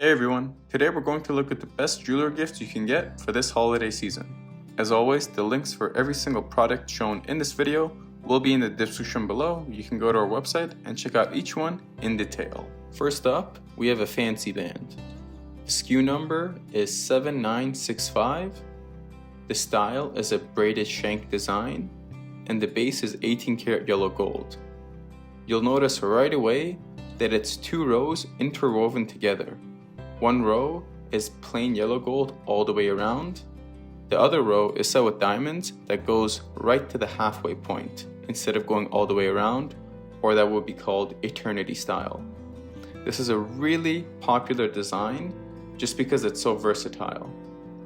Hey everyone, today we're going to look at the best jeweler gifts you can get for this holiday season. As always, the links for every single product shown in this video will be in the description below. You can go to our website and check out each one in detail. First up, we have a fancy band. The Skew number is 7965. The style is a braided shank design, and the base is 18 karat yellow gold. You'll notice right away that it's two rows interwoven together. One row is plain yellow gold all the way around. The other row is set with diamonds that goes right to the halfway point instead of going all the way around, or that would be called eternity style. This is a really popular design just because it's so versatile.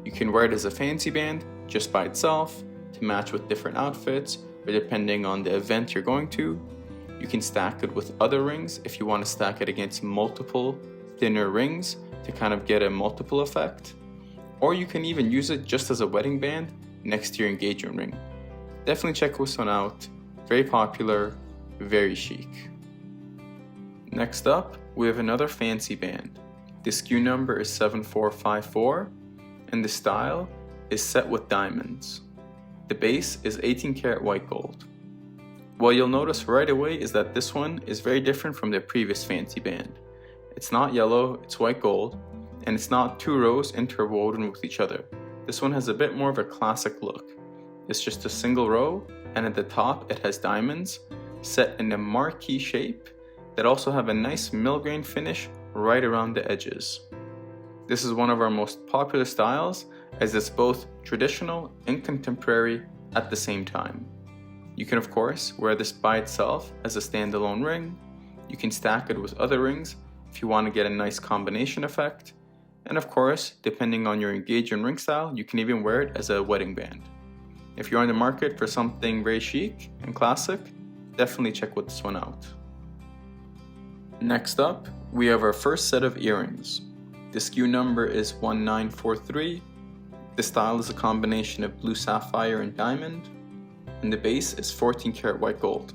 You can wear it as a fancy band just by itself to match with different outfits, or depending on the event you're going to. You can stack it with other rings if you want to stack it against multiple thinner rings to kind of get a multiple effect, or you can even use it just as a wedding band next to your engagement ring. Definitely check this one out. Very popular, very chic. Next up, we have another fancy band. The Skew number is 7454, and the style is set with diamonds. The base is 18 karat white gold. What you'll notice right away is that this one is very different from the previous fancy band. It's not yellow, it's white gold, and it's not two rows interwoven with each other. This one has a bit more of a classic look. It's just a single row, and at the top it has diamonds set in a marquee shape that also have a nice millgrain finish right around the edges. This is one of our most popular styles as it's both traditional and contemporary at the same time. You can of course wear this by itself as a standalone ring. You can stack it with other rings if you want to get a nice combination effect, and of course, depending on your engagement ring style, you can even wear it as a wedding band. If you're on the market for something very chic and classic, definitely check this one out. Next up, we have our first set of earrings. The Skew number is 1943. The style is a combination of blue sapphire and diamond, and the base is 14 karat white gold.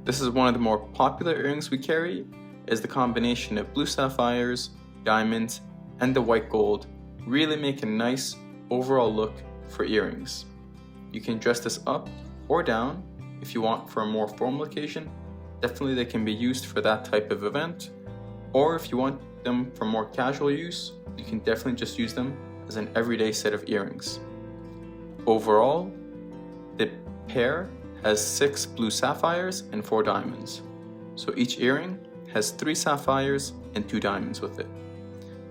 This is one of the more popular earrings we carry, as the combination of blue sapphires, diamonds, and the white gold really make a nice overall look for earrings. You can dress this up or down if you want for a more formal occasion. Definitely they can be used for that type of event, or if you want them for more casual use, you can definitely just use them as an everyday set of earrings. Overall, the pair has 6 blue sapphires and 4 diamonds, so each earring has 3 sapphires and 2 diamonds with it.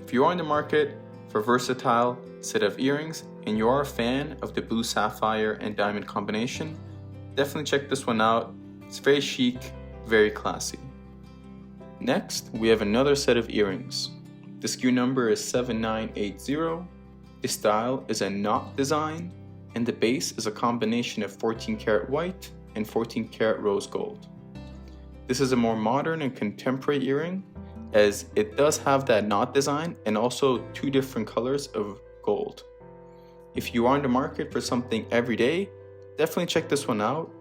If you are in the market for a versatile set of earrings and you are a fan of the blue sapphire and diamond combination, definitely check this one out. It's very chic, very classy. Next, we have another set of earrings. The Skew number is 7980. The style is a knot design, and the base is a combination of 14 karat white and 14 karat rose gold. This is a more modern and contemporary earring, as it does have that knot design and also 2 different colors of gold. If you are in the market for something everyday, definitely check this one out,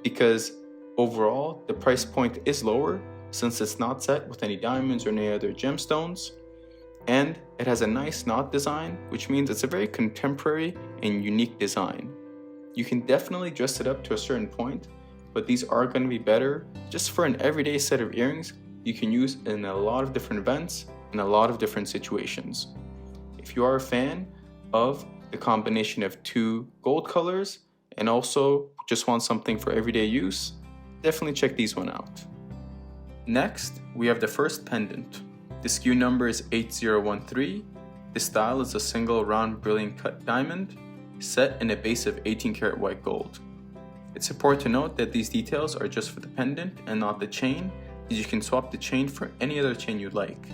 because overall the price point is lower since it's not set with any diamonds or any other gemstones, and it has a nice knot design, which means it's a very contemporary and unique design. You can definitely dress it up to a certain point, but these are going to be better just for an everyday set of earrings you can use in a lot of different events and a lot of different situations. If you are a fan of the combination of 2 gold colors and also just want something for everyday use, definitely check these one out. Next, we have the first pendant. The Skew number is 8013. The style is a single round brilliant cut diamond set in a base of 18 karat white gold. It's important to note that these details are just for the pendant and not the chain, as you can swap the chain for any other chain you'd like.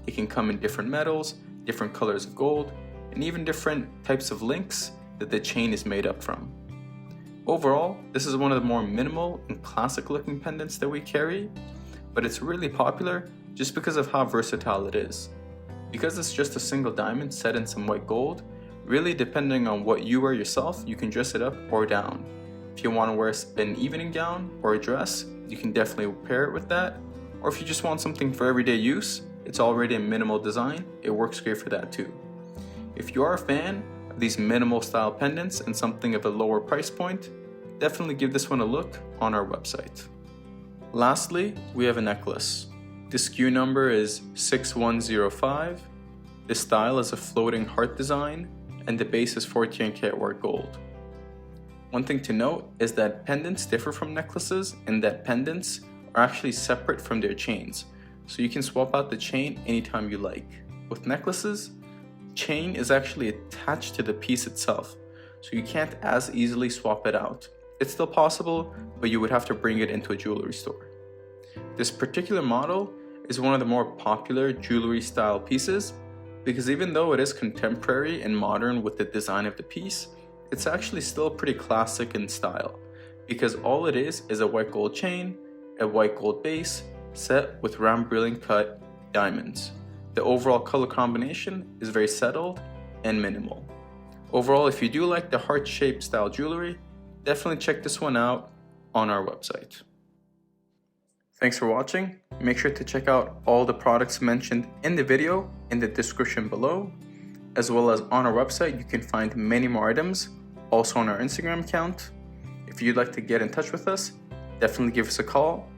It can come in different metals, different colors of gold, and even different types of links that the chain is made up from. Overall, this is one of the more minimal and classic looking pendants that we carry, but it's really popular just because of how versatile it is. Because it's just a single diamond set in some white gold, really depending on what you wear yourself, you can dress it up or down. If you want to wear an evening gown or a dress, you can definitely pair it with that. Or if you just want something for everyday use, it's already a minimal design, it works great for that too. If you are a fan of these minimal style pendants and something of a lower price point, definitely give this one a look on our website. Lastly, we have a necklace. The SKU number is 6105. The style is a floating heart design, and the base is 14 karat work gold. One thing to note is that pendants differ from necklaces in that pendants are actually separate from their chains, so you can swap out the chain anytime you like. With necklaces, chain is actually attached to the piece itself, so you can't as easily swap it out. It's still possible, but you would have to bring it into a jewelry store. This particular model is one of the more popular jewelry style pieces because even though it is contemporary and modern with the design of the piece, it's actually still pretty classic in style because all it is a white gold chain, a white gold base, set with round brilliant cut diamonds. The overall color combination is very settled and minimal. Overall, if you do like the heart-shaped style jewelry, definitely check this one out on our website. Thanks for watching. Make sure to check out all the products mentioned in the video in the description below, as well as on our website. You can find many more items, also on our Instagram account. If you'd like to get in touch with us, definitely give us a call.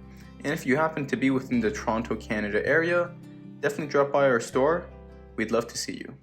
And if you happen to be within the Toronto, Canada area, definitely drop by our store. We'd love to see you.